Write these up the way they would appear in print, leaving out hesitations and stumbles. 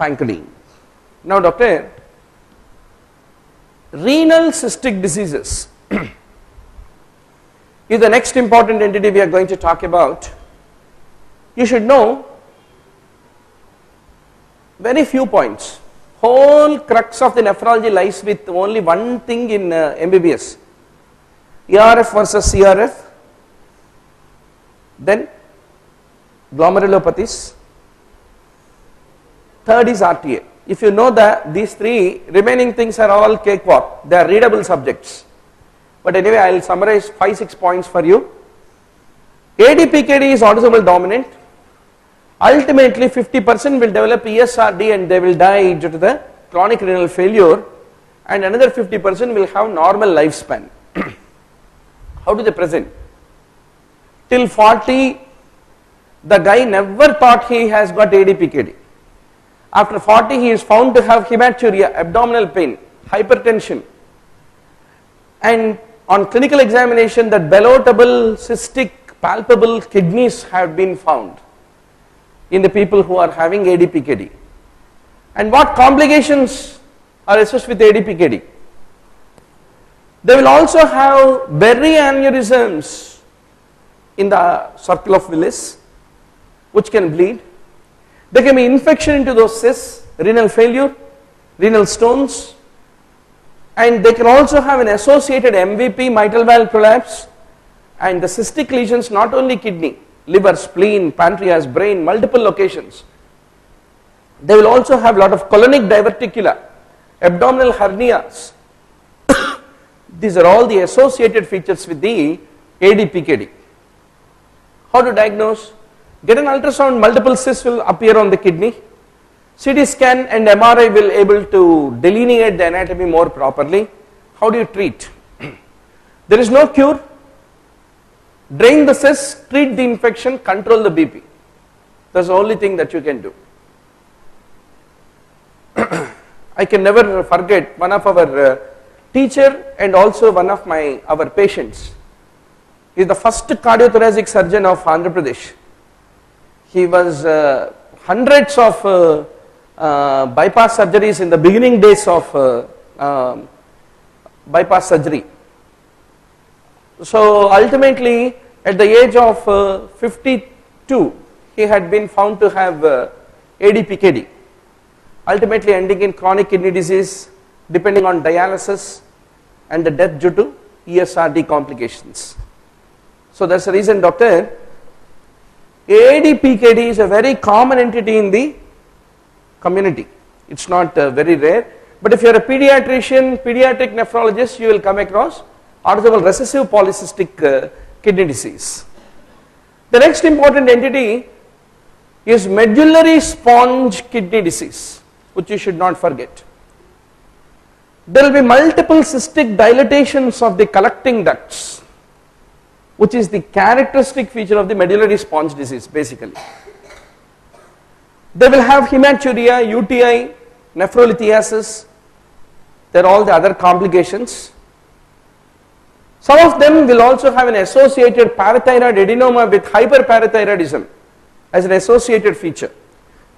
Fanconi. Now doctor, renal cystic diseases is the next important entity we are going to talk about. You should know very few points. Whole crux of the nephrology lies with only one thing in MBBS. ERF versus CRF, then glomerulopathies, third is RTA. If you know that these three remaining things are all cakewalk, they are readable subjects. But anyway, I will summarize 5-6 points for you. ADPKD is autosomal dominant. Ultimately 50% will develop ESRD and they will die due to the chronic renal failure, and another 50% will have normal lifespan. How do they present? Till 40, the guy never thought he has got ADPKD. After 40, he is found to have hematuria, abdominal pain, hypertension, and on clinical examination that ballotable, cystic, palpable kidneys have been found in the people who are having ADPKD. And what complications are associated with ADPKD? They will also have berry aneurysms in the circle of Willis, which can bleed. There can be infection into those cysts, renal failure, renal stones, and they can also have an associated MVP, mitral valve prolapse, and the cystic lesions not only kidney, liver, spleen, pancreas, brain, multiple locations. They will also have lot of colonic diverticula, abdominal hernias. These are all the associated features with the ADPKD. How to diagnose? Get an ultrasound, multiple cysts will appear on the kidney. CT scan and MRI will able to delineate the anatomy more properly. How do you treat? There is no cure. Drain the cysts, treat the infection, control the BP. That's the only thing that you can do. I can never forget one of our teacher and also one of our patients. He is the first cardiothoracic surgeon of Andhra Pradesh. He was hundreds of bypass surgeries in the beginning days of bypass surgery. So ultimately at the age of 52 he had been found to have ADPKD, ultimately ending in chronic kidney disease depending on dialysis and the death due to ESRD complications. So that's the reason, doctor, ADPKD is a very common entity in the community. It's not very rare, but if you are a pediatrician, pediatric nephrologist, you will come across autosomal recessive polycystic kidney disease. The next important entity is medullary sponge kidney disease, which you should not forget. There will be multiple cystic dilatations of the collecting ducts, which is the characteristic feature of the medullary sponge disease basically. They will have hematuria, UTI, nephrolithiasis, they are all the other complications. Some of them will also have an associated parathyroid adenoma with hyperparathyroidism as an associated feature.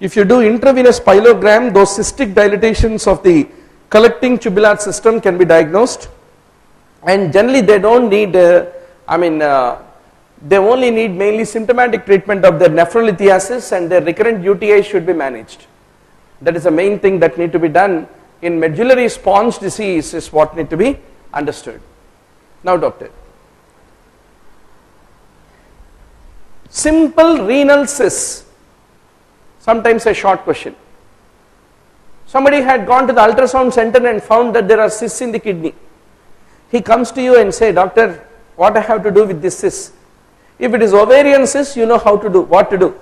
If you do intravenous pyelogram, those cystic dilatations of the collecting tubular system can be diagnosed, and generally they don't need they only need mainly symptomatic treatment of their nephrolithiasis, and their recurrent UTI should be managed. That is the main thing that need to be done in medullary sponge disease, is what need to be understood. Now doctor, simple renal cysts, sometimes a short question. Somebody had gone to the ultrasound center and found that there are cysts in the kidney. He comes to you and say, doctor, what I have to do with this cyst? If it is ovarian cyst, you know how to do, what to do.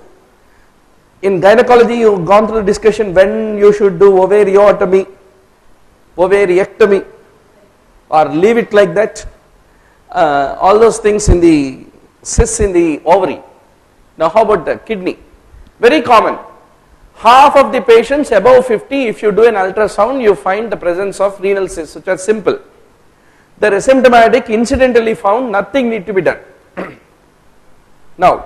In gynecology, you have gone through the discussion when you should do ovariotomy, ovariectomy, or leave it like that. All those things in the cysts in the ovary. Now how about the kidney? Very common. Half of the patients above 50, if you do an ultrasound, you find the presence of renal cysts, which are simple. They are asymptomatic, incidentally found, nothing need to be done. Now,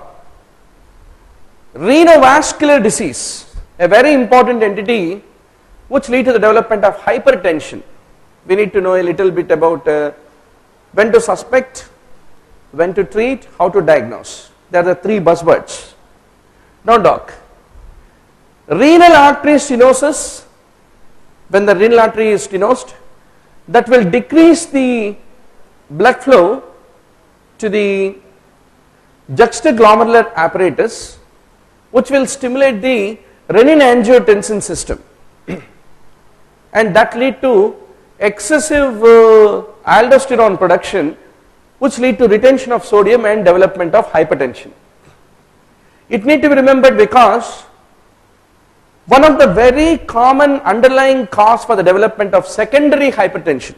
renovascular disease, a very important entity which lead to the development of hypertension. We need to know a little bit about when to suspect, when to treat, how to diagnose. They are the three buzzwords. Now doc, renal artery stenosis, when the renal artery is stenosed, that will decrease the blood flow to the juxtaglomerular apparatus, which will stimulate the renin-angiotensin system and that lead to excessive aldosterone production, which lead to retention of sodium and development of hypertension. It need to be remembered because one of the very common underlying cause for the development of secondary hypertension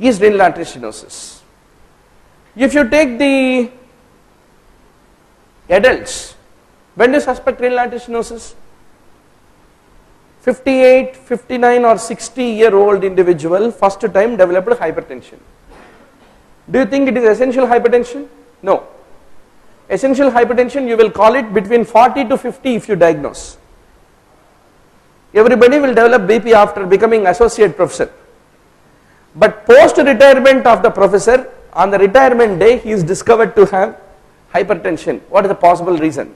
is renal artery stenosis. If you take the adults, when do you suspect renal artery stenosis? 58, 59 or 60-year-old individual first time developed hypertension. Do you think it is essential hypertension? No. Essential hypertension you will call it between 40 to 50 if you diagnose. Everybody will develop BP after becoming associate professor. But post retirement of the professor, on the retirement day he is discovered to have hypertension. What is the possible reason?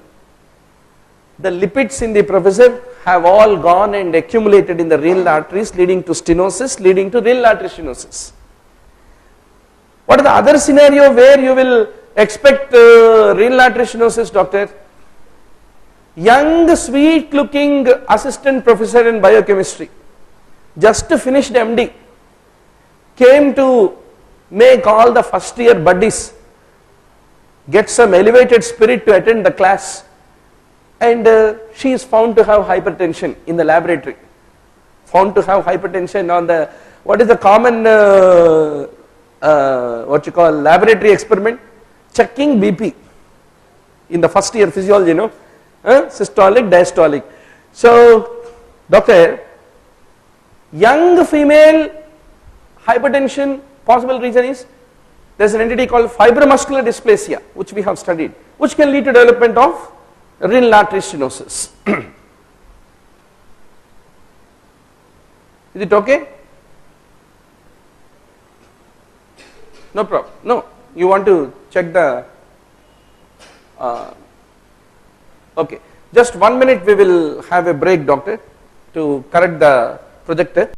The lipids in the professor have all gone and accumulated in the renal arteries, leading to stenosis, leading to renal artery stenosis. What is the other scenario where you will expect renal artery stenosis, doctor? Young, sweet looking assistant professor in biochemistry, just finished MD, came to make all the first year buddies get some elevated spirit to attend the class, and she is found to have hypertension in the laboratory, found to have hypertension on the, what is the common what you call laboratory experiment, checking BP in the first year physiology, you know, systolic, diastolic. So doctor, young female hypertension, possible reason is there is an entity called fibromuscular dysplasia, which we have studied, which can lead to development of renal artery stenosis. Is it okay? No problem. No, you want to check the okay, just 1 minute we will have a break, doctor, to correct the projector.